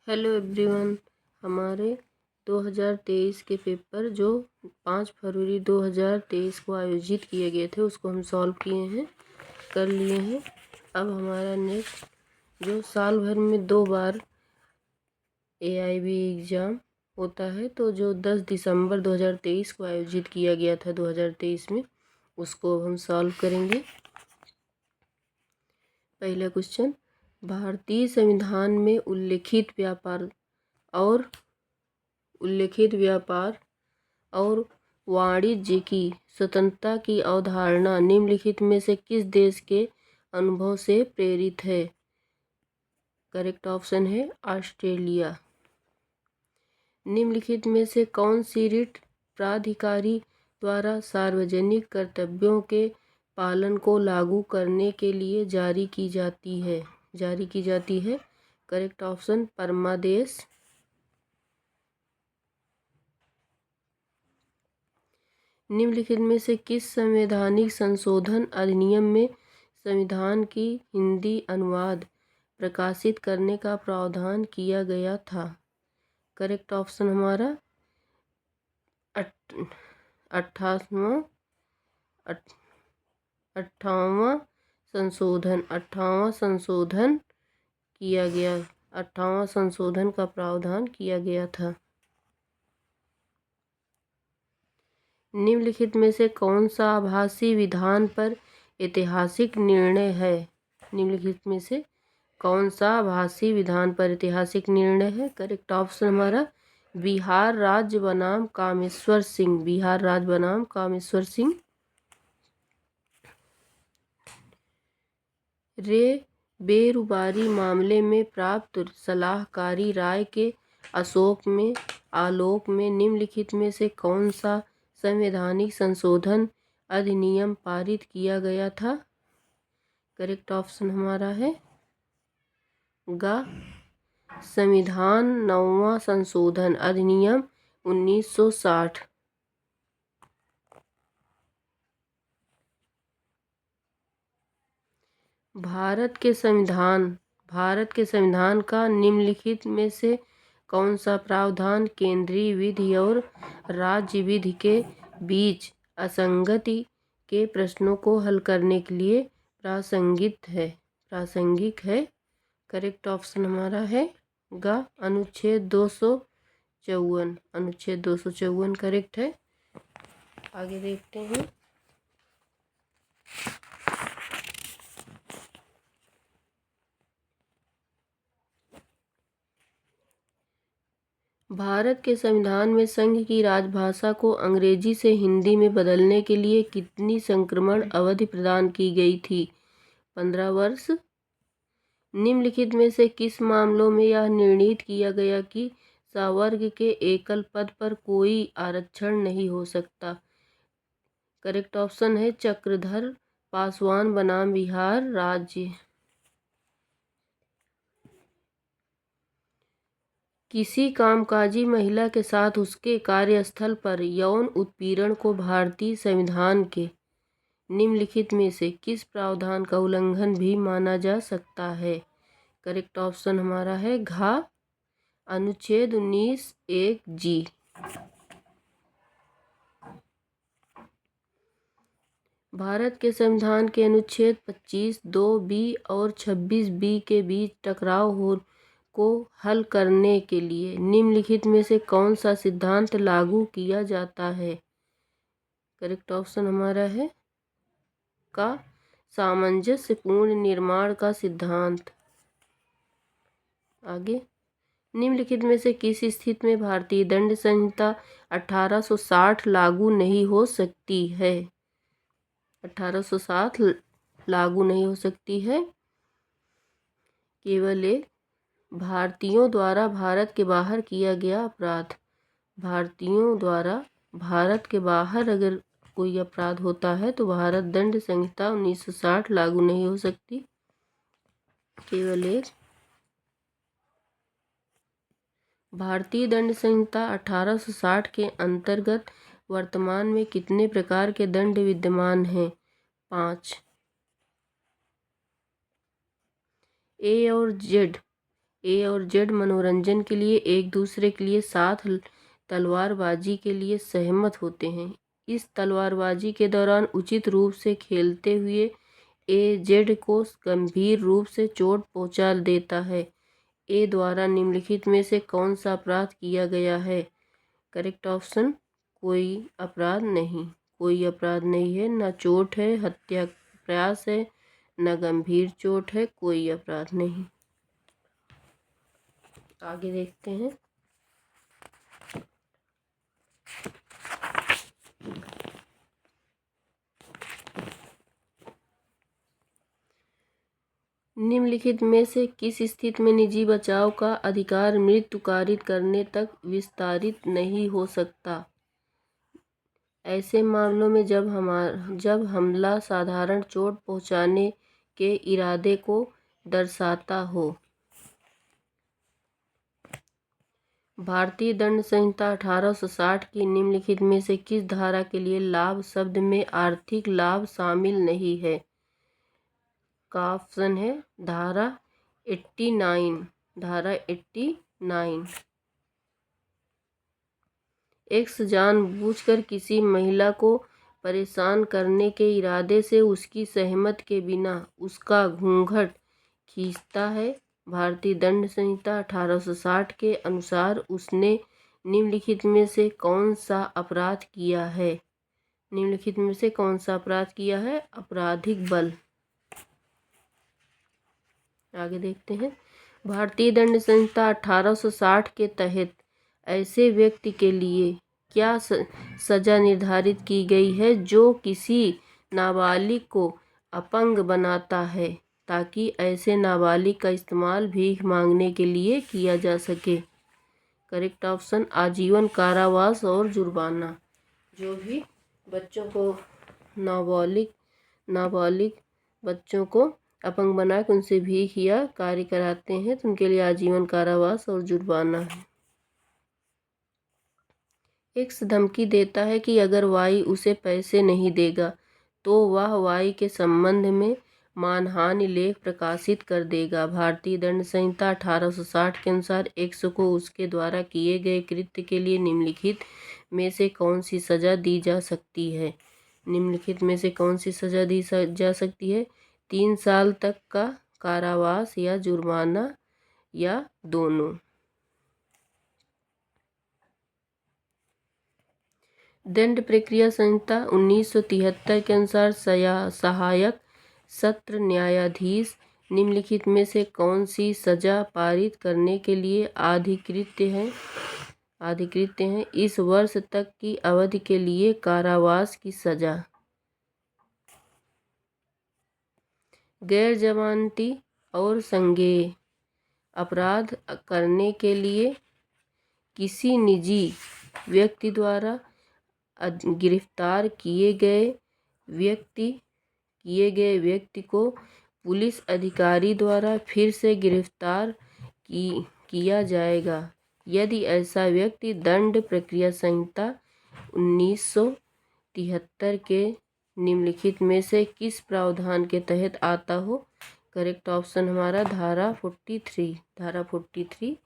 Hello everyone. हमारे 2023 के paper जो 5 फरवरी 2023 को आयोजित किए गए थे उसको हम सॉल्व किए हैं, कर लिए हैं। अब हमारा नेक्स्ट जो साल भर में 2 बार AIB एग्ज़ाम होता है, तो जो 10 दिसंबर 2023 को आयोजित किया गया था 2023 में, उसको हम सॉल्व करेंगे। पहला क्वेश्चन, भारतीय संविधान में उल्लिखित व्यापार और वाणिज्य की स्वतंत्रता की अवधारणा निम्नलिखित में से किस देश के अनुभव से प्रेरित है? करेक्ट ऑप्शन है ऑस्ट्रेलिया। निम्नलिखित में से कौन सी रिट प्राधिकारी द्वारा सार्वजनिक कर्तव्यों के पालन को लागू करने के लिए जारी की जाती है? करेक्ट ऑप्शन परमादेश। निम्नलिखित में से किस संवैधानिक संशोधन अधिनियम में संविधान की हिंदी अनुवाद प्रकाशित करने का प्रावधान किया गया था? करेक्ट ऑप्शन हमारा 58वां संशोधन किया गया। 58वां संशोधन का प्रावधान किया गया था। निम्नलिखित में से कौन सा आभासी विधान पर ऐतिहासिक निर्णय है? निम्नलिखित में से कौन सा आभासी विधान पर ऐतिहासिक निर्णय है? करेक्ट ऑप्शन हमारा बिहार राज्य बनाम कामेश्वर सिंह। रे बेरुबारी मामले में प्राप्त सलाहकारी राय के आलोक में निम्नलिखित में से कौन सा संवैधानिक संशोधन अधिनियम पारित किया गया था? करेक्ट ऑप्शन हमारा है संविधान 9वां संशोधन अधिनियम 1960। भारत के संविधान का निम्नलिखित में से कौन सा प्रावधान केंद्रीय विधि और राज्य विधि के बीच असंगति के प्रश्नों को हल करने के लिए प्रासंगिक है? करेक्ट ऑप्शन हमारा है अनुच्छेद 254 करेक्ट है। आगे देखते हैं। भारत के संविधान में संघ की राजभाषा को अंग्रेजी से हिंदी में बदलने के लिए कितनी संक्रमण अवधि प्रदान की गई थी? 15 वर्ष। निम्नलिखित में से किस मामलों में यह निर्णीत किया गया कि सवर्ग के एकल पद पर कोई आरक्षण नहीं हो सकता? करेक्ट ऑप्शन है चक्रधर पासवान बनाम बिहार राज्य। किसी कामकाजी महिला के साथ उसके कार्यस्थल पर यौन उत्पीड़न को भारतीय संविधान के निम्नलिखित में से किस प्रावधान का उल्लंघन भी माना जा सकता है? करेक्ट ऑप्शन हमारा है अनुच्छेद 19(1)(g। भारत के संविधान के अनुच्छेद 25(2)(b) और 26(b) के बीच टकराव को हल करने के लिए निम्नलिखित में से कौन सा सिद्धांत लागू किया जाता है? करेक्ट ऑप्शन हमारा है सामंजस्यपूर्ण निर्माण का सिद्धांत। आगे, निम्नलिखित में से किस स्थिति में भारतीय दंड संहिता 1860 लागू नहीं हो सकती है? 1860 लागू नहीं हो सकती है। केवल एक भारतीयों द्वारा भारत के बाहर किया गया अपराध। भारतीयों द्वारा भारत के बाहर अगर कोई अपराध होता है तो भारत दंड संहिता 1960 लागू नहीं हो सकती। केवल एक भारतीय दंड संहिता 1860 के अंतर्गत वर्तमान में कितने प्रकार के दंड विद्यमान हैं? 5। ए और जेड ए और जेड मनोरंजन के लिए एक दूसरे के लिए साथ तलवारबाजी के लिए सहमत होते हैं। इस तलवारबाजी के दौरान उचित रूप से खेलते हुए ए जेड को गंभीर रूप से चोट पहुंचा देता है। ए द्वारा निम्नलिखित में से कौन सा अपराध किया गया है? करेक्ट ऑप्शन कोई अपराध नहीं। कोई अपराध नहीं है, न चोट है, हत्या प्रयास है, न गंभीर चोट है, कोई अपराध नहीं। आगे देखते हैं। निम्नलिखित में से किस स्थिति में निजी बचाव का अधिकार मृत्यु कारित करने तक विस्तारित नहीं हो सकता? ऐसे मामलों में जब हमला साधारण चोट पहुंचाने के इरादे को दर्शाता हो। भारतीय दंड संहिता 1860 की निम्नलिखित में से किस धारा के लिए लाभ शब्द में आर्थिक लाभ शामिल नहीं है? का ऑप्शन है धारा 89। धारा 89। एक्स जानबूझकर किसी महिला को परेशान करने के इरादे से उसकी सहमति के बिना उसका घूंघट खींचता है। भारतीय दंड संहिता 1860 के अनुसार उसने निम्नलिखित में से कौन सा अपराध किया है? निम्नलिखित में से कौन सा अपराध किया है? आपराधिक बल। आगे देखते हैं। भारतीय दंड संहिता 1860 के तहत ऐसे व्यक्ति के लिए क्या सजा निर्धारित की गई है जो किसी नाबालिग को अपंग बनाता है, ताकि ऐसे नाबालिग का इस्तेमाल भीख मांगने के लिए किया जा सके? करेक्ट ऑप्शन आजीवन कारावास और जुर्माना। जो भी बच्चों को नाबालिग बच्चों को अपंग बनाकर उनसे भीख या कार्य कराते हैं तो उनके लिए आजीवन कारावास और जुर्माना है। एक्स धमकी देता है कि अगर वाई उसे पैसे नहीं देगा तो वह वाई के संबंध में मानहानि लेख प्रकाशित कर देगा। भारतीय दंड संहिता 1860 के अनुसार एक्स को उसके द्वारा किए गए कृत्य के लिए निम्नलिखित में से कौन सी सजा दी जा सकती है? निम्नलिखित में से कौन सी सजा दी जा सकती है? 3 साल तक का कारावास या जुर्माना या दोनों। दंड प्रक्रिया संहिता 1973 के अनुसार सहायक सत्र न्यायाधीश निम्नलिखित में से कौन सी सजा पारित करने के लिए अधिकृत हैं? इस वर्ष तक की अवधि के लिए कारावास की सजा। गैर जमानती और संज्ञेय अपराध करने के लिए किसी निजी व्यक्ति द्वारा गिरफ्तार किए गए व्यक्ति को पुलिस अधिकारी द्वारा फिर से गिरफ्तार किया जाएगा यदि ऐसा व्यक्ति दंड प्रक्रिया संहिता 1973 के निम्नलिखित में से किस प्रावधान के तहत आता हो? करेक्ट ऑप्शन हमारा धारा 43। धारा 43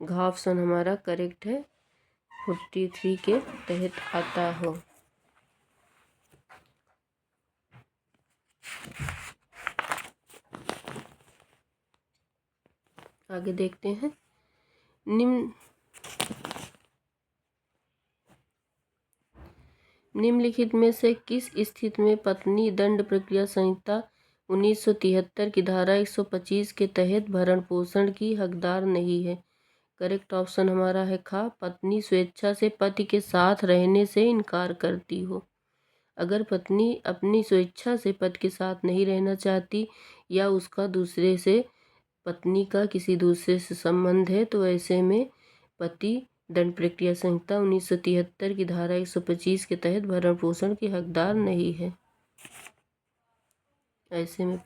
घ ऑप्शन हमारा करेक्ट है, 43 के तहत आता हो। आगे देखते हैं। निम्नलिखित में से किस स्थिति में पत्नी दंड प्रक्रिया संहिता 1973 की धारा 125 के तहत भरण पोषण की हकदार नहीं है? करेक्ट ऑप्शन हमारा है खा, पत्नी स्वेच्छा से पति के साथ रहने से इनकार करती हो। अगर पत्नी अपनी स्वेच्छा से पति के साथ नहीं रहना चाहती या उसका दूसरे से पत्नी का किसी दूसरे से संबंध है तो ऐसे में पति दंड प्रक्रिया संहिता 1973 की धारा 125 के तहत भरण पोषण की हकदार नहीं है। ऐसे में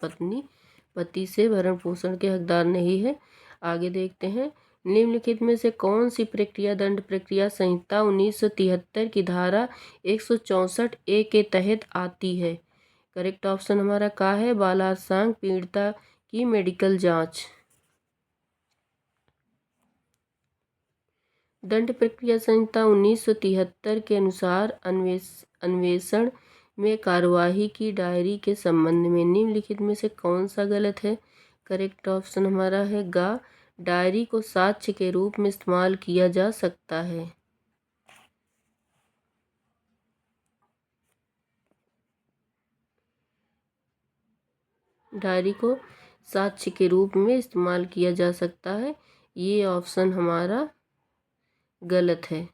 पति से भरण पोषण के हकदार नहीं है। आगे देखते हैं। निम्नलिखित में से कौन सी प्रक्रिया दंड प्रक्रिया संहिता 1973 की धारा 164 ए के तहत आती है? करेक्ट ऑप्शन हमारा का है, बालासांग पीड़िता की मेडिकल जांच। दंड प्रक्रिया संहिता 1973 के अनुसार अन्वेषण में कार्यवाही की डायरी के संबंध में निम्नलिखित में से कौन सा गलत है? करेक्ट ऑप्शन हमारा है गा। डायरी को साक्ष्य के रूप में इस्तेमाल किया जा सकता है। डायरी को साक्ष्य के रूप में इस्तेमाल किया जा सकता है, ये ऑप्शन हमारा गलत है।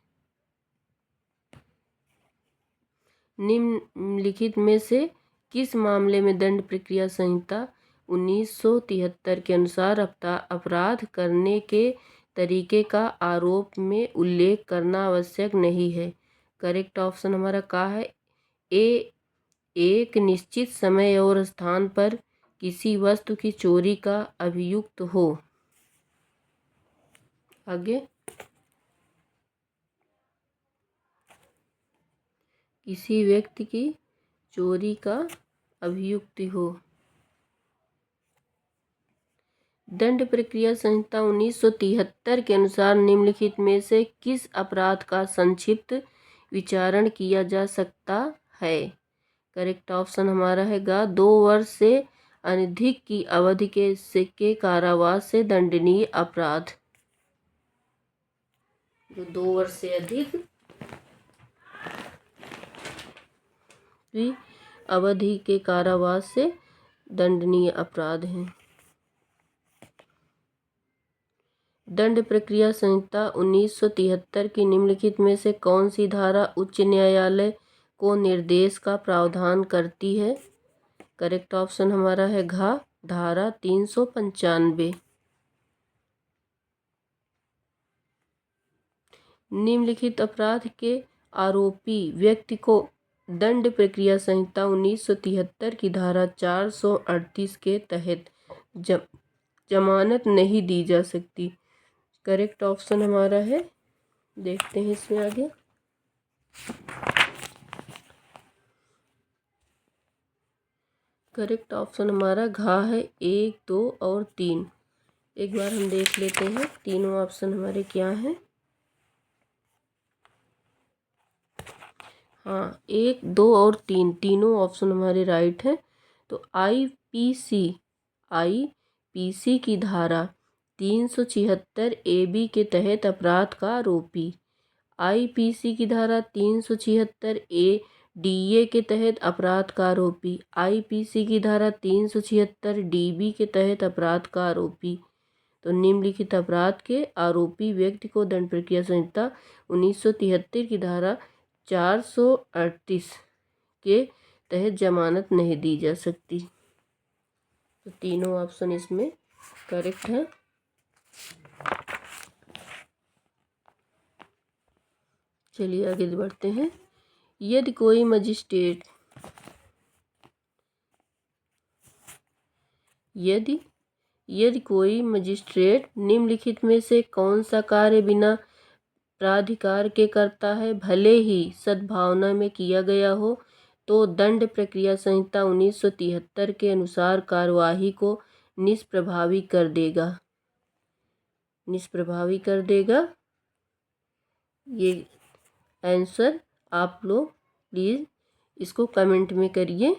निम्नलिखित में से किस मामले में दंड प्रक्रिया संहिता 1973 के अनुसार अपराध करने के तरीके का आरोप में उल्लेख करना आवश्यक नहीं है? करेक्ट ऑप्शन हमारा का है ए। एक निश्चित समय और स्थान पर किसी वस्तु की चोरी का अभियुक्त हो। आगे, किसी व्यक्ति की चोरी का अभियुक्त हो। दंड प्रक्रिया संहिता 1973 के अनुसार निम्नलिखित में से किस अपराध का संक्षिप्त विचारण किया जा सकता है? करेक्ट ऑप्शन हमारा है गा। 2 वर्ष से अधिक की अवधि के कारावास से दंडनीय अपराध। जो 2 वर्ष से अधिक की अवधि के कारावास से दंडनीय अपराध हैं। दंड प्रक्रिया संहिता 1973 की निम्नलिखित में से कौन सी धारा उच्च न्यायालय को निर्देश का प्रावधान करती है? करेक्ट ऑप्शन हमारा है घ। धारा 395। निम्नलिखित अपराध के आरोपी व्यक्ति को दंड प्रक्रिया संहिता 1973 की धारा 438 के तहत जमानत नहीं दी जा सकती। करेक्ट ऑप्शन हमारा है, देखते हैं इसमें आगे। करेक्ट ऑप्शन हमारा घा है 1, 2 और 3। एक बार हम देख लेते हैं तीनों ऑप्शन हमारे क्या हैं। हाँ, 1, 2 और 3 तीनों ऑप्शन हमारे राइट हैं। तो आईपीसी की धारा 376 AB के तहत अपराध का आरोपी, आईपीसी की धारा 376 DA के तहत अपराध का आरोपी, आईपीसी की धारा 376 DB के तहत अपराध का आरोपी। तो निम्नलिखित अपराध के आरोपी व्यक्ति को दंड प्रक्रिया संहिता 1973 की धारा 438 के तहत जमानत नहीं दी जा सकती। तो तीनों ऑप्शन इसमें करेक्ट है। चलिए आगे बढ़ते हैं। यदि कोई मजिस्ट्रेट निम्नलिखित में से कौन सा कार्य बिना प्राधिकार के करता है, भले ही सद्भावना में किया गया हो, तो दंड प्रक्रिया संहिता 1973 के अनुसार कार्यवाही को निष्प्रभावी कर देगा। ये आंसर आप लोग प्लीज़ इसको कमेंट में करिए।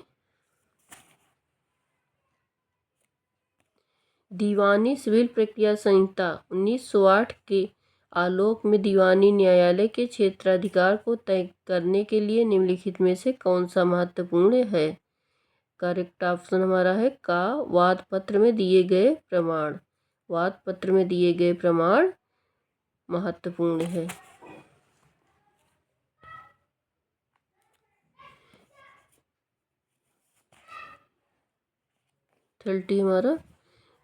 दीवानी सिविल प्रक्रिया संहिता 1908 के आलोक में दीवानी न्यायालय के क्षेत्राधिकार को तय करने के लिए निम्नलिखित में से कौन सा महत्वपूर्ण है? करेक्ट ऑप्शन हमारा है का। वाद पत्र में दिए गए प्रमाण महत्वपूर्ण है। 30 हमारा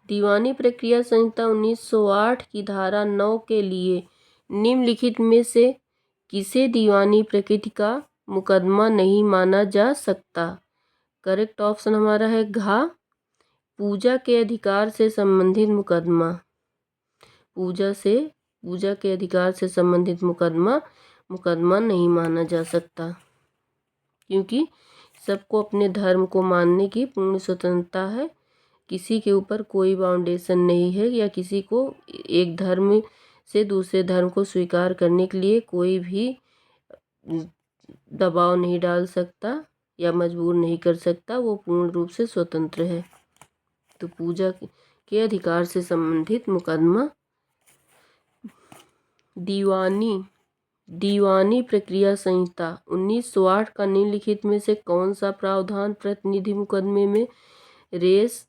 दीवानी प्रक्रिया संहिता 1908 की धारा 9 के लिए निम्नलिखित में से किसे दीवानी प्रकृति का मुकदमा नहीं माना जा सकता? करेक्ट ऑप्शन हमारा है घा। पूजा के अधिकार से संबंधित मुकदमा, पूजा के अधिकार से संबंधित मुकदमा नहीं माना जा सकता, क्योंकि सबको अपने धर्म को मानने की पूर्ण स्वतंत्रता है। किसी के ऊपर कोई बाउंडेशन नहीं है या किसी को एक धर्म से दूसरे धर्म को स्वीकार करने के लिए कोई भी दबाव नहीं डाल सकता या मजबूर नहीं कर सकता, वो पूर्ण रूप से स्वतंत्र है। तो पूजा के अधिकार से संबंधित मुकदमा। दीवानी प्रक्रिया संहिता 1908 का निम्नलिखित में से कौन सा प्रावधान प्रतिनिधि मुकदमे में रेस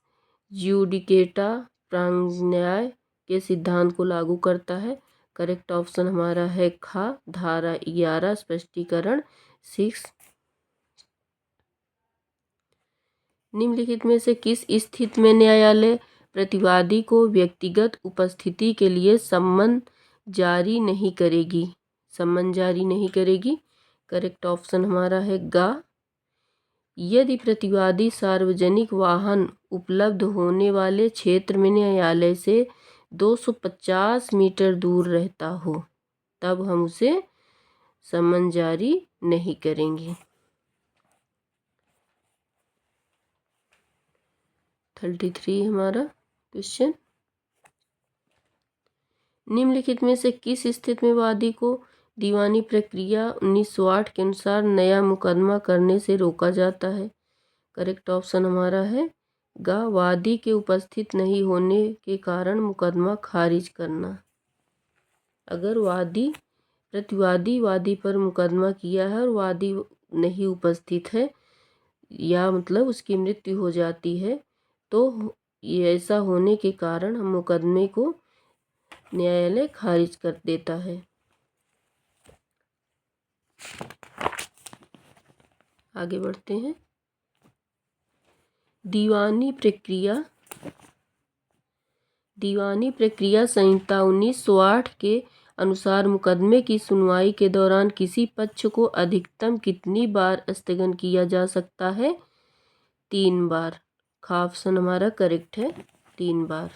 ज्यूडिकेटा प्राज्ञाय के सिद्धांत को लागू करता है? करेक्ट ऑप्शन हमारा है खा। धारा 11 स्पष्टीकरण 6। निम्नलिखित में से किस स्थिति में न्यायालय प्रतिवादी को व्यक्तिगत उपस्थिति के लिए सम्मन जारी नहीं करेगी? करेक्ट ऑप्शन हमारा है गा। यदि प्रतिवादी सार्वजनिक वाहन उपलब्ध होने वाले क्षेत्र में न्यायालय से 250 मीटर दूर रहता हो, तब हम उसे सम्मन जारी नहीं करेंगे। 33 हमारा क्वेश्चन। निम्नलिखित में से किस स्थिति में वादी को दीवानी प्रक्रिया 1908 के अनुसार नया मुकदमा करने से रोका जाता है? करेक्ट ऑप्शन हमारा है गा। वादी के उपस्थित नहीं होने के कारण मुकदमा खारिज करना। अगर प्रतिवादी वादी पर मुकदमा किया है और वादी नहीं उपस्थित है या मतलब उसकी मृत्यु हो जाती है, तो ये ऐसा होने के कारण हम मुकदमे को न्यायालय खारिज कर देता है। आगे बढ़ते हैं। दीवानी प्रक्रिया संहिता 1908 के अनुसार मुकदमे की सुनवाई के दौरान किसी पक्ष को अधिकतम कितनी बार स्थगन किया जा सकता है? 3 बार। खा ऑप्शन हमारा करेक्ट है, 3 बार।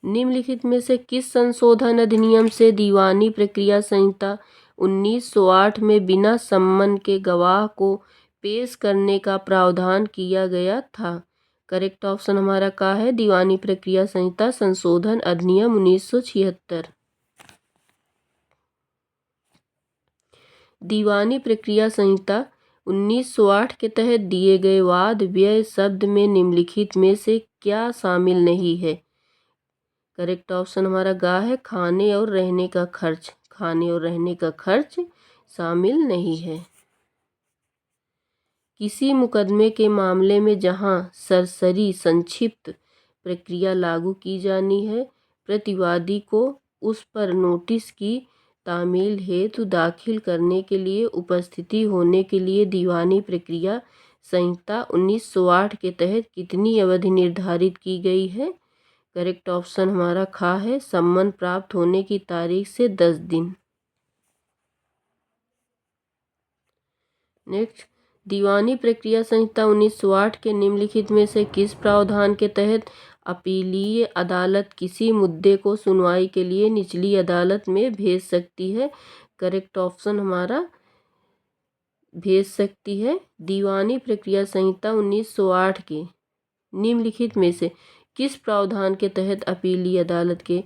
निम्नलिखित में से किस संशोधन अधिनियम से दीवानी प्रक्रिया संहिता 1908 में बिना सम्मन के गवाह को पेश करने का प्रावधान किया गया था? करेक्ट ऑप्शन हमारा का है दीवानी प्रक्रिया संहिता संशोधन अधिनियम 1976। दीवानी प्रक्रिया संहिता 1908 के तहत दिए गए वाद व्यय शब्द में निम्नलिखित में से क्या शामिल नहीं है? करेक्ट ऑप्शन हमारा गा है खाने और रहने का खर्च शामिल नहीं है। किसी मुकदमे के मामले में जहां सरसरी संक्षिप्त प्रक्रिया लागू की जानी है, प्रतिवादी को उस पर नोटिस की तामील हेतु दाखिल करने के लिए उपस्थिति होने के लिए दीवानी प्रक्रिया संहिता 1908 के तहत कितनी अवधि निर्धारित की गई है? करेक्ट ऑप्शन हमारा खा है सम्मन प्राप्त होने की तारीख से 10 दिन। नेक्स्ट, दीवानी प्रक्रिया संहिता 1908 के निम्नलिखित में से किस प्रावधान के तहत अपीलीय अदालत किसी मुद्दे को सुनवाई के लिए निचली अदालत में भेज सकती है? करेक्ट ऑप्शन हमारा भेज सकती है। दीवानी प्रक्रिया संहिता 1908 के निम्नलिखित में से किस प्रावधान के तहत अपीलीय अदालत के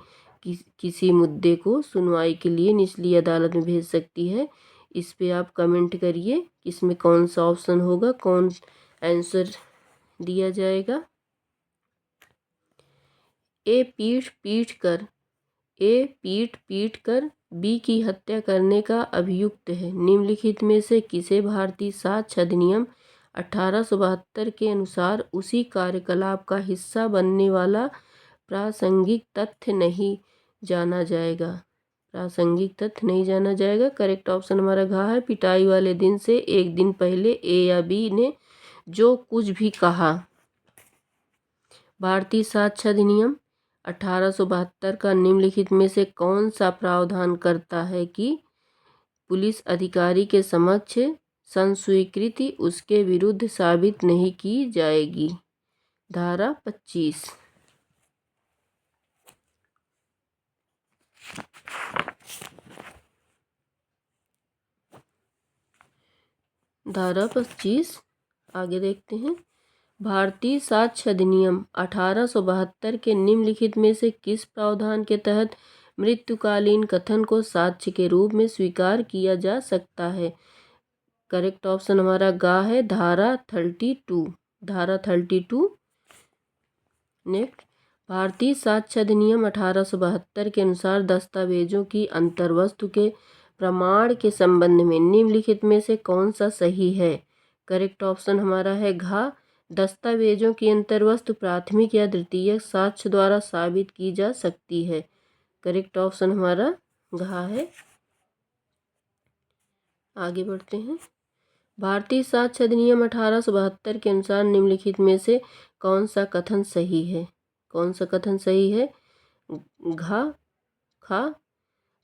किसी मुद्दे को सुनवाई के लिए निचली अदालत में भेज सकती है? इस पे आप कमेंट करिए इसमें कौन सा ऑप्शन होगा, कौन आंसर दिया जाएगा। ए पीट पीट कर बी की हत्या करने का अभियुक्त है। निम्नलिखित में से किसे भारतीय साक्ष्य अधिनियम 1872 के अनुसार उसी कार्यकलाप का हिस्सा बनने वाला प्रासंगिक तथ्य नहीं जाना जाएगा? करेक्ट ऑप्शन हमारा घा है पिटाई वाले दिन से एक दिन पहले ए या बी ने जो कुछ भी कहा। भारतीय साक्ष्य अधिनियम 1872 का निम्नलिखित में से कौन सा प्रावधान करता है कि पुलिस अधिकारी के समक्ष संस्वीकृति उसके विरुद्ध साबित नहीं की जाएगी? धारा 25। धारा 25 आगे देखते हैं। भारतीय साक्ष्य अधिनियम 1872 के निम्नलिखित में से किस प्रावधान के तहत मृत्युकालीन कथन को साक्ष्य के रूप में स्वीकार किया जा सकता है? करेक्ट ऑप्शन हमारा गा है, धारा 32। धारा 32। नेक्स्ट, भारतीय साक्ष्य अधिनियम 1872 के अनुसार दस्तावेजों की अंतर्वस्तु के प्रमाण के संबंध में निम्नलिखित में से कौन सा सही है? करेक्ट ऑप्शन हमारा है घ, दस्तावेजों की अंतर्वस्तु प्राथमिक या द्वितीयक साक्ष्य द्वारा साबित की जा सकती है। करेक्ट ऑप्शन हमारा घ है। आगे बढ़ते हैं। भारतीय साक्ष्य अधिनियम 1872 के अनुसार निम्नलिखित में से कौन सा कथन सही है? कौन सा कथन सही है? घ, खा,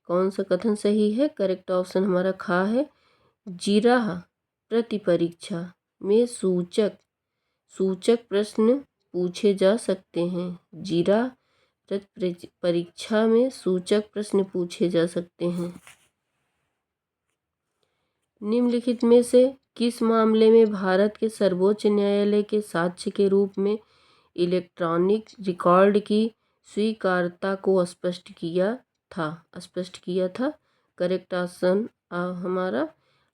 कौन सा कथन सही है? करेक्ट ऑप्शन हमारा खा है। जिराह प्रतिपरीक्षा में सूचक प्रश्न पूछे जा सकते हैं। जिराह परीक्षा में सूचक प्रश्न पूछे जा सकते हैं। निम्नलिखित में से किस मामले में भारत के सर्वोच्च न्यायालय के साक्ष्य के रूप में इलेक्ट्रॉनिक रिकॉर्ड की स्वीकार्यता को स्पष्ट किया था? करेक्ट ऑप्शन हमारा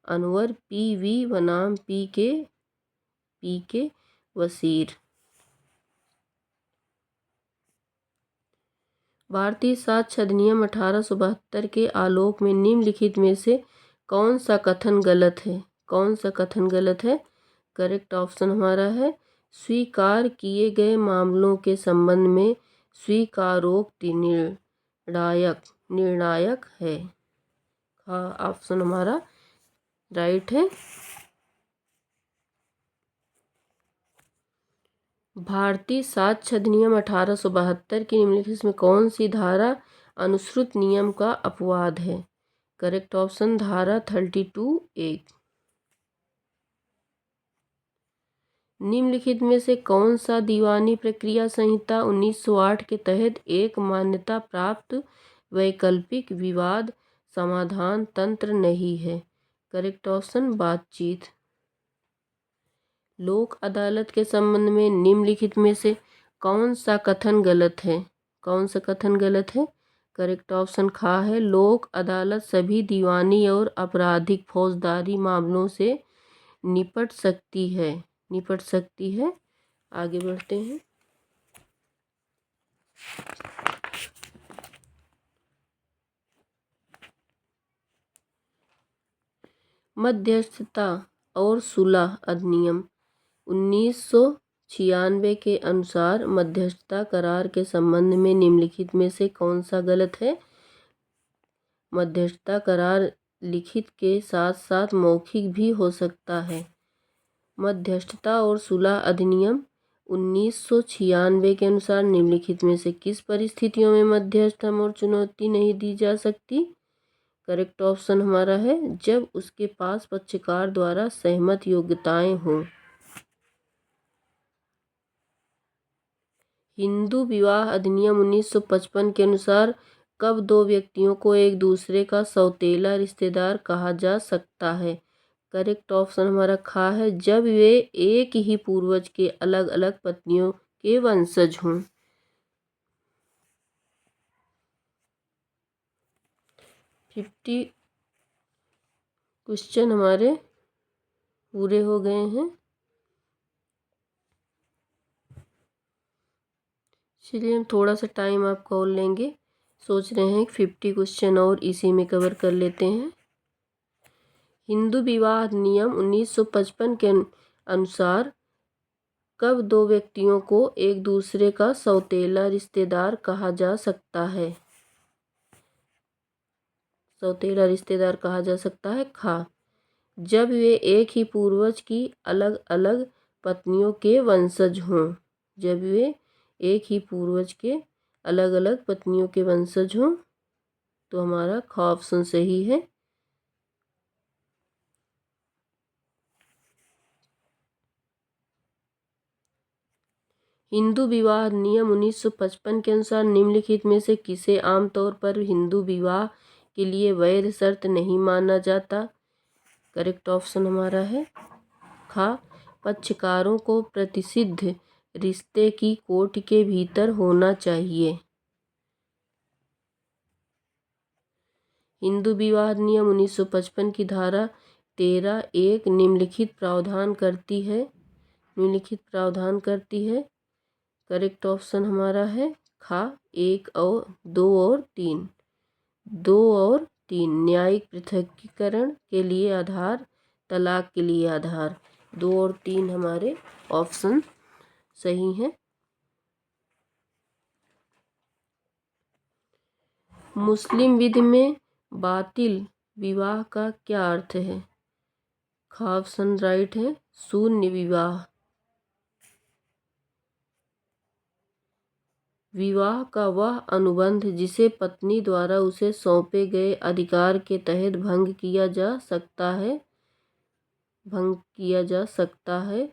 अनवर PV बनाम PK वसीर। भारतीय साक्ष्य अधिनियम 1872 के आलोक में निम्नलिखित में से कौन सा कथन गलत है? कौन सा कथन गलत है? करेक्ट ऑप्शन हमारा है स्वीकार किए गए मामलों के संबंध में स्वीकारोक्ति निर्णायक है। हाँ, ऑप्शन हमारा राइट है। भारतीय साक्ष्य अधिनियम 1872 की निम्नलिखित में कौन सी धारा अनुश्रुत नियम का अपवाद है? करेक्ट ऑप्शन धारा 32(1). निम्नलिखित में से कौन सा दीवानी प्रक्रिया संहिता 1908 के तहत एक मान्यता प्राप्त वैकल्पिक विवाद समाधान तंत्र नहीं है? करेक्ट ऑप्शन बातचीत। लोक अदालत के संबंध में निम्नलिखित में से कौन सा कथन गलत है? कौन सा कथन गलत है? करेक्ट ऑप्शन खा है, लोक अदालत सभी दीवानी और आपराधिक फौजदारी मामलों से निपट सकती है। आगे बढ़ते हैं। मध्यस्थता और सुलह अधिनियम 1996 के अनुसार मध्यस्थता करार के संबंध में निम्नलिखित में से कौन सा गलत है? मध्यस्थता करार लिखित के साथ साथ मौखिक भी हो सकता है। मध्यस्थता और सुलह अधिनियम 1996 के अनुसार निम्नलिखित में से किस परिस्थितियों में मध्यस्थ और चुनौती नहीं दी जा सकती? करेक्ट ऑप्शन हमारा है जब उसके पास पक्षकार द्वारा सहमत योग्यताएं हों। हिंदू विवाह अधिनियम 1955 के अनुसार कब दो व्यक्तियों को एक दूसरे का सौतेला रिश्तेदार कहा जा सकता है? करेक्ट ऑप्शन हमारा खा है, जब वे एक ही पूर्वज के अलग अलग पत्नियों के वंशज हों। 50 क्वेश्चन हमारे पूरे हो गए हैं। चलिए हम थोड़ा सा टाइम आपका और लेंगे। सोच रहे हैं 50 क्वेश्चन और इसी में कवर कर लेते हैं। हिंदू विवाह अधिनियम 1955 के अनुसार कब दो व्यक्तियों को एक दूसरे का सौतेला रिश्तेदार कहा जा सकता है? सौतेला रिश्तेदार कहा जा सकता है खा, जब वे एक ही पूर्वज की अलग अलग पत्नियों के वंशज हों। जब वे एक ही पूर्वज के अलग अलग पत्नियों के वंशज हों, तो हमारा ख ऑप्शन सही है। हिंदू विवाह नियम 1955 के अनुसार निम्नलिखित में से किसे आमतौर पर हिंदू विवाह के लिए वैध शर्त नहीं माना जाता? करेक्ट ऑप्शन हमारा है खा, पक्षकारों को प्रतिसिद्ध रिश्ते की कोर्ट के भीतर होना चाहिए। हिंदू विवाह अधिनियम 1955 की धारा 13(1) निम्नलिखित प्रावधान करती है। करेक्ट ऑप्शन हमारा है खा 1 और 2 और 3। 2 और 3 न्यायिक पृथकीकरण के लिए आधार, तलाक के लिए आधार। 2 और 3 हमारे ऑप्शन सही हैं। मुस्लिम विधि में बातिल विवाह का क्या अर्थ है? खा ऑप्शन राइट है शून्य विवाह। विवाह का वह अनुबंध जिसे पत्नी द्वारा उसे सौंपे गए अधिकार के तहत भंग किया जा सकता है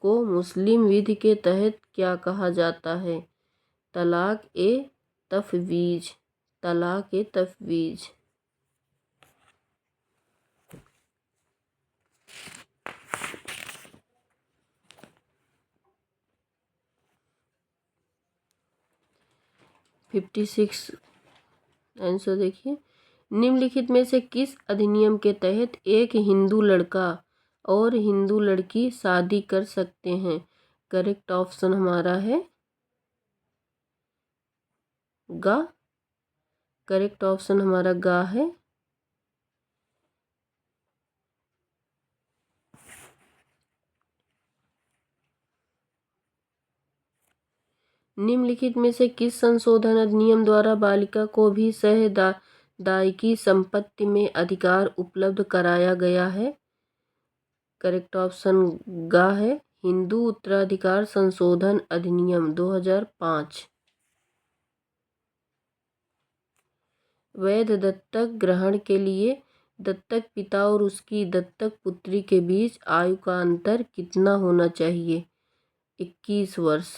को मुस्लिम विधि के तहत क्या कहा जाता है? तलाक ए तफवीज। 56 आंसर देखिए। निम्नलिखित में से किस अधिनियम के तहत एक हिंदू लड़का और हिंदू लड़की शादी कर सकते हैं? करेक्ट ऑप्शन हमारा है गा। करेक्ट ऑप्शन हमारा गा है। निम्नलिखित में से किस संशोधन अधिनियम द्वारा बालिका को भी दायकी संपत्ति में अधिकार उपलब्ध कराया गया है? करेक्ट ऑप्शन गा है हिंदू उत्तराधिकार संशोधन अधिनियम 2005। वैध दत्तक ग्रहण के लिए दत्तक पिता और उसकी दत्तक पुत्री के बीच आयु का अंतर कितना होना चाहिए? 21 वर्ष।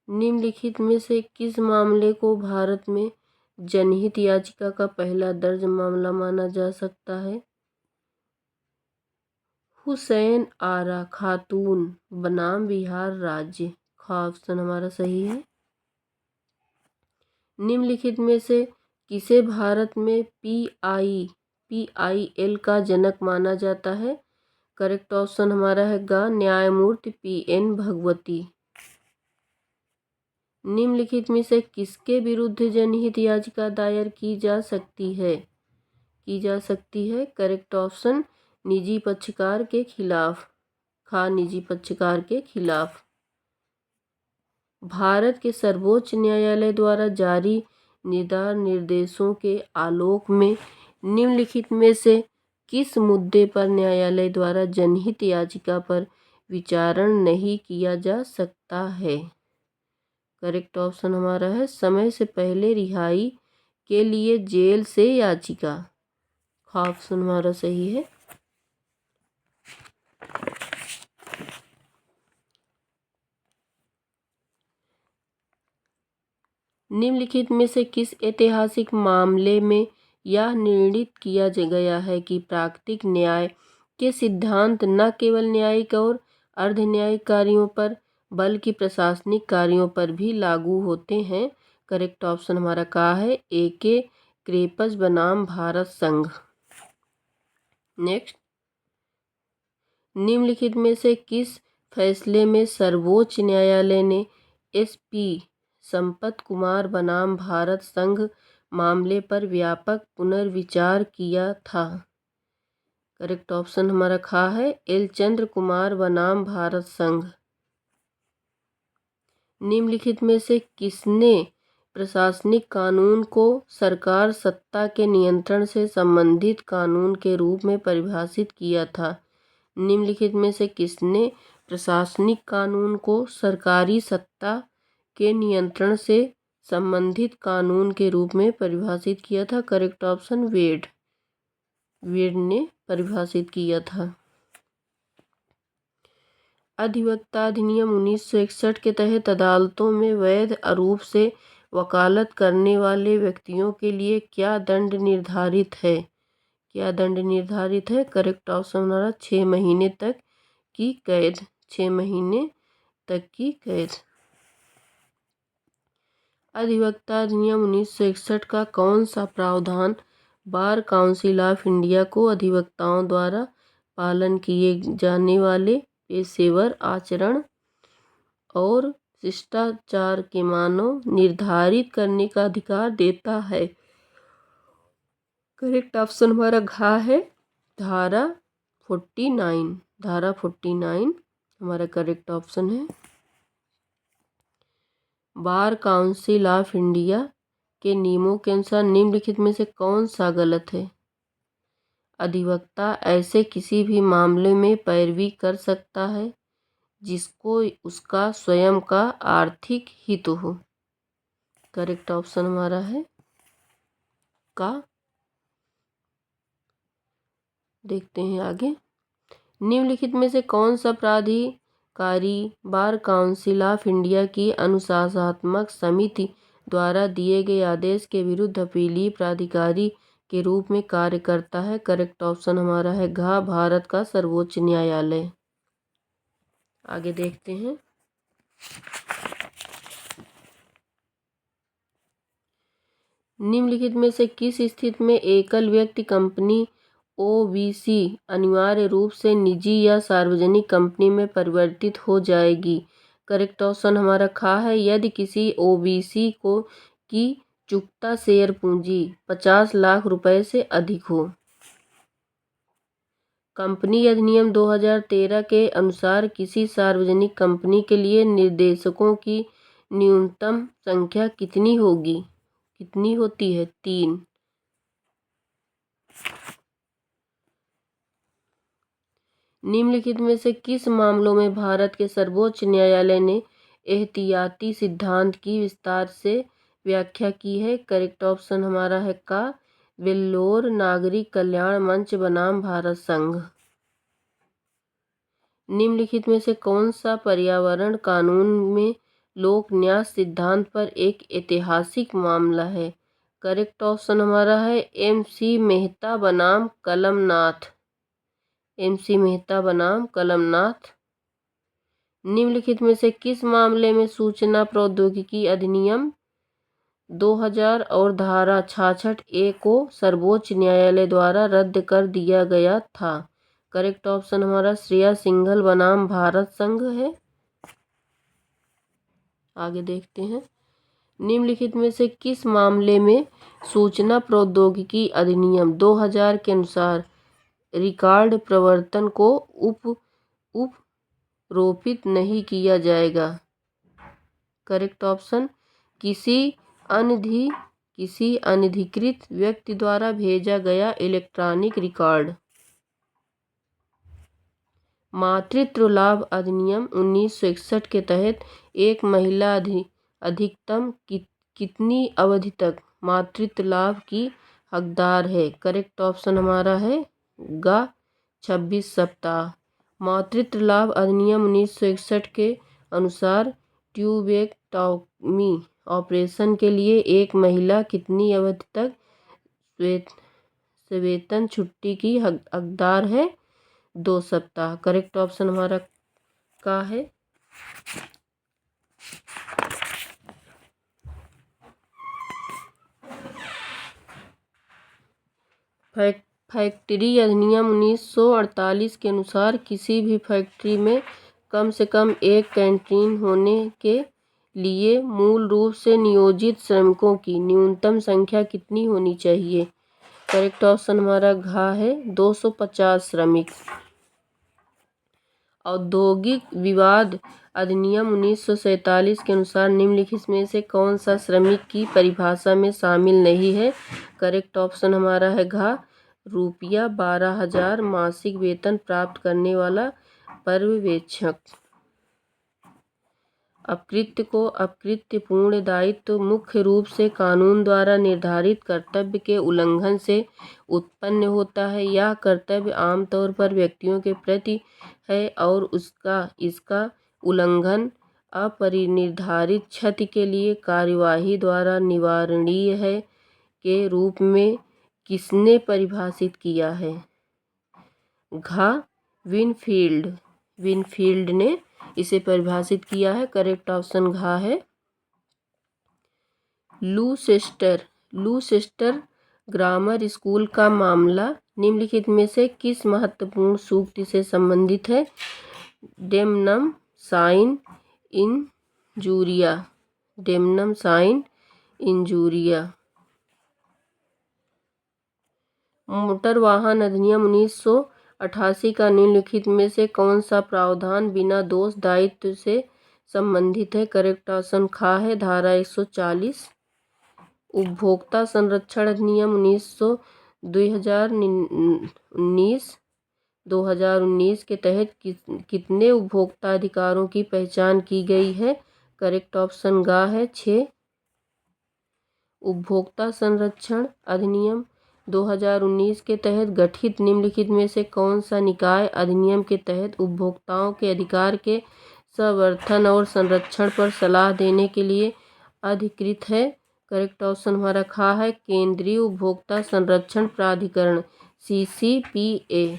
निम्नलिखित में से किस मामले को भारत में जनहित याचिका का पहला दर्ज मामला माना जा सकता है? हुसैन आरा खातून बनाम बिहार राज्य। खा ऑप्शन हमारा सही है। निम्नलिखित में से किसे भारत में PIL का जनक माना जाता है? करेक्ट ऑप्शन हमारा है गा न्यायमूर्ति PN भगवती। निम्नलिखित में से किसके विरुद्ध जनहित याचिका दायर की जा सकती है? करेक्ट ऑप्शन निजी पक्षकार के खिलाफ। खा निजी पक्षकार के खिलाफ। भारत के सर्वोच्च न्यायालय द्वारा जारी निर्देशों के आलोक में निम्नलिखित में से किस मुद्दे पर न्यायालय द्वारा जनहित याचिका पर विचारण नहीं किया जा सकता है? करेक्ट ऑप्शन हमारा है समय से पहले रिहाई के लिए जेल से याचिका। खा ऑप्शन हमारा सही है। निम्नलिखित में से किस ऐतिहासिक मामले में यह निर्णित किया गया है कि प्राकृतिक न्याय के सिद्धांत न केवल न्यायिक और अर्ध न्यायिक कार्यों पर बल्कि प्रशासनिक कार्यों पर भी लागू होते हैं? करेक्ट ऑप्शन हमारा का है AK क्रेपस बनाम भारत संघ। नेक्स्ट, निम्नलिखित में से किस फैसले में सर्वोच्च न्यायालय ने SP संपत कुमार बनाम भारत संघ मामले पर व्यापक पुनर्विचार किया था? करेक्ट ऑप्शन हमारा खा है L चंद्र कुमार बनाम भारत संघ। निम्नलिखित में से किसने प्रशासनिक कानून को सरकार सत्ता के नियंत्रण से संबंधित कानून के रूप में परिभाषित किया था? निम्नलिखित में से किसने प्रशासनिक कानून को सरकारी सत्ता के नियंत्रण से संबंधित कानून के रूप में परिभाषित किया था? करेक्ट ऑप्शन वेड ने परिभाषित किया था। अधिवक्ता अधिनियम 1961 के तहत अदालतों में वैध रूप से वकालत करने वाले व्यक्तियों के लिए क्या दंड निर्धारित है? क्या दंड निर्धारित है? करेक्ट ऑप्शन हमारा 6 महीने तक की कैद। 6 महीने तक की कैद। अधिवक्ता अधिनियम 1961 का कौन सा प्रावधान बार काउंसिल ऑफ इंडिया को अधिवक्ताओं द्वारा पालन किए जाने वाले पेशेवर आचरण और शिष्टाचार के मानों निर्धारित करने का अधिकार देता है? करेक्ट ऑप्शन हमारा घ है, धारा 49। धारा 49 हमारा करेक्ट ऑप्शन है। बार काउंसिल ऑफ इंडिया के नियमों के अनुसार निम्नलिखित में से कौन सा गलत है? अधिवक्ता ऐसे किसी भी मामले में पैरवी कर सकता है जिसको उसका स्वयं का आर्थिक हित हो। करेक्ट ऑप्शन हमारा है का। देखते हैं आगे। निम्नलिखित में से कौन सा प्राधिकारी बार काउंसिल ऑफ इंडिया की अनुशासनात्मक समिति द्वारा दिए गए आदेश के विरुद्ध अपीलीय प्राधिकारी के रूप में कार्य करता है? करेक्ट ऑप्शन हमारा है घ, भारत का सर्वोच्च न्यायालय। आगे देखते हैं। निम्नलिखित में से किस स्थिति में एकल व्यक्ति कंपनी ओबीसी अनिवार्य रूप से निजी या सार्वजनिक कंपनी में परिवर्तित हो जाएगी? करेक्ट ऑप्शन हमारा खा है, यदि किसी ओबीसी को की चुकता शेयर पूंजी 50 लाख रुपए से अधिक हो। कंपनी अधिनियम 2013 के अनुसार किसी सार्वजनिक कंपनी के लिए निर्देशकों की न्यूनतम संख्या कितनी होगी? कितनी होती है? 3। निम्नलिखित में से किस मामलों में भारत के सर्वोच्च न्यायालय ने एहतियाती सिद्धांत की विस्तार से व्याख्या की है? करेक्ट ऑप्शन हमारा है का, वेल्लोर नागरिक कल्याण मंच बनाम भारत संघ। निम्नलिखित में से कौन सा पर्यावरण कानून में लोक न्यास सिद्धांत पर एक ऐतिहासिक मामला है? करेक्ट ऑप्शन हमारा है MC मेहता बनाम कलमनाथ। MC मेहता बनाम कलमनाथ। निम्नलिखित में से किस मामले में सूचना प्रौद्योगिकी अधिनियम 2000 और धारा 66A को सर्वोच्च न्यायालय द्वारा रद्द कर दिया गया था? करेक्ट ऑप्शन हमारा श्रेया सिंघल बनाम भारत संघ है। आगे देखते हैं। निम्नलिखित में से किस मामले में सूचना प्रौद्योगिकी अधिनियम 2000 के अनुसार रिकॉर्ड प्रवर्तन को उपरोपित नहीं किया जाएगा? करेक्ट ऑप्शन किसी अनधिकृत व्यक्ति द्वारा भेजा गया इलेक्ट्रॉनिक रिकॉर्ड। मातृत्व लाभ अधिनियम 1961 के तहत एक महिला अधिकतम कितनी अवधि तक मातृत्व लाभ की हकदार है? करेक्ट ऑप्शन हमारा है ग, 26 सप्ताह। मातृत्व लाभ अधिनियम 1961 के अनुसार ट्यूबेक्टॉमी ऑपरेशन के लिए एक महिला कितनी अवधि तक सवेतन छुट्टी की हकदार है? 2 सप्ताह। करेक्ट ऑप्शन हमारा का है। फैक्ट्री अधिनियम 1948 के अनुसार किसी भी फैक्ट्री में कम से कम एक कैंटीन होने के लिए मूल रूप से नियोजित श्रमिकों की न्यूनतम संख्या कितनी होनी चाहिए? करेक्ट ऑप्शन हमारा घ है, 250 श्रमिक। औद्योगिक विवाद अधिनियम 1947 के अनुसार निम्नलिखित में से कौन सा श्रमिक की परिभाषा में शामिल नहीं है? करेक्ट ऑप्शन हमारा है घ, रुपया 12,000 मासिक वेतन प्राप्त करने वाला पर्यवेक्षक। अपकृत्य को अपकृत्यपूर्ण दायित्व मुख्य रूप से कानून द्वारा निर्धारित कर्तव्य के उल्लंघन से उत्पन्न होता है। यह कर्तव्य आमतौर पर व्यक्तियों के प्रति है और इसका उल्लंघन अपरिनिर्धारित क्षति के लिए कार्यवाही द्वारा निवारणीय है के रूप में किसने परिभाषित किया है? घ विनफील्ड ने इसे परिभाषित किया है। करेक्ट ऑप्शन घ है। लूसेस्टर ग्रामर स्कूल का मामला निम्नलिखित में से किस महत्वपूर्ण सूक्ति से संबंधित है? डेमनम साइन इंजूरिया। मोटर वाहन अधिनियम 1988 का निम्नलिखित में से कौन सा प्रावधान बिना दोष दायित्व से संबंधित है? करेक्ट ऑप्शन ख है। धारा 140। उपभोक्ता संरक्षण अधिनियम 2019 के तहत कितने उपभोक्ता अधिकारों की पहचान की गई है? करेक्ट ऑप्शन ग है। 6। उपभोक्ता संरक्षण अधिनियम 2019 के तहत गठित निम्नलिखित में से कौन सा निकाय अधिनियम के तहत उपभोक्ताओं के अधिकार के संवर्धन और संरक्षण पर सलाह देने के लिए अधिकृत है? करेक्ट ऑप्शन हमारा ख है। केंद्रीय उपभोक्ता संरक्षण प्राधिकरण CCPA।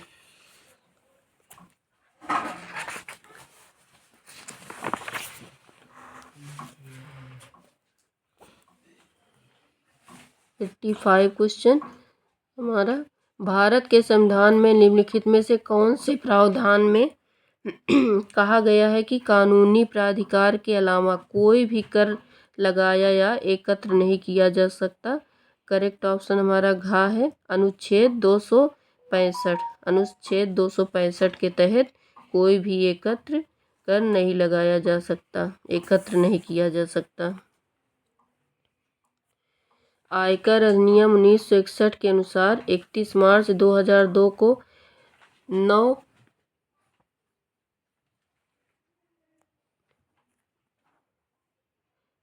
क्वेश्चन हमारा, भारत के संविधान में निम्नलिखित में से कौन से प्रावधान में कहा गया है कि कानूनी प्राधिकार के अलावा कोई भी कर लगाया या एकत्र नहीं किया जा सकता? करेक्ट ऑप्शन हमारा घ है। अनुच्छेद 265 के तहत कोई भी एकत्र कर नहीं लगाया जा सकता, एकत्र नहीं किया जा सकता। आयकर अधिनियम 1961 के अनुसार 31 मार्च 2002 को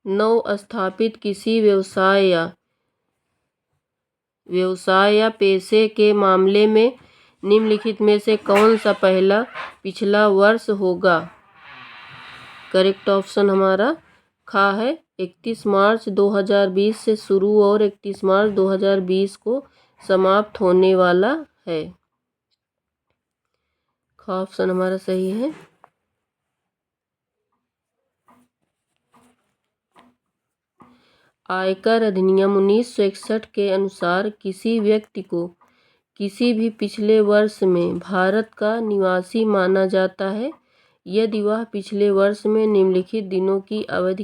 नव स्थापित किसी व्यवसाय या पेशे के मामले में निम्नलिखित में से कौन सा पहला पिछला वर्ष होगा? करेक्ट ऑप्शन हमारा ख है। 31 मार्च 2020 से शुरू और 31 मार्च 2020 को समाप्त होने वाला है। ख ऑप्शन हमारा सही है। आयकर अधिनियम 1961 के अनुसार किसी व्यक्ति को किसी भी पिछले वर्ष में भारत का निवासी माना जाता है यदि वह पिछले वर्ष में निम्नलिखित दिनों की अवधि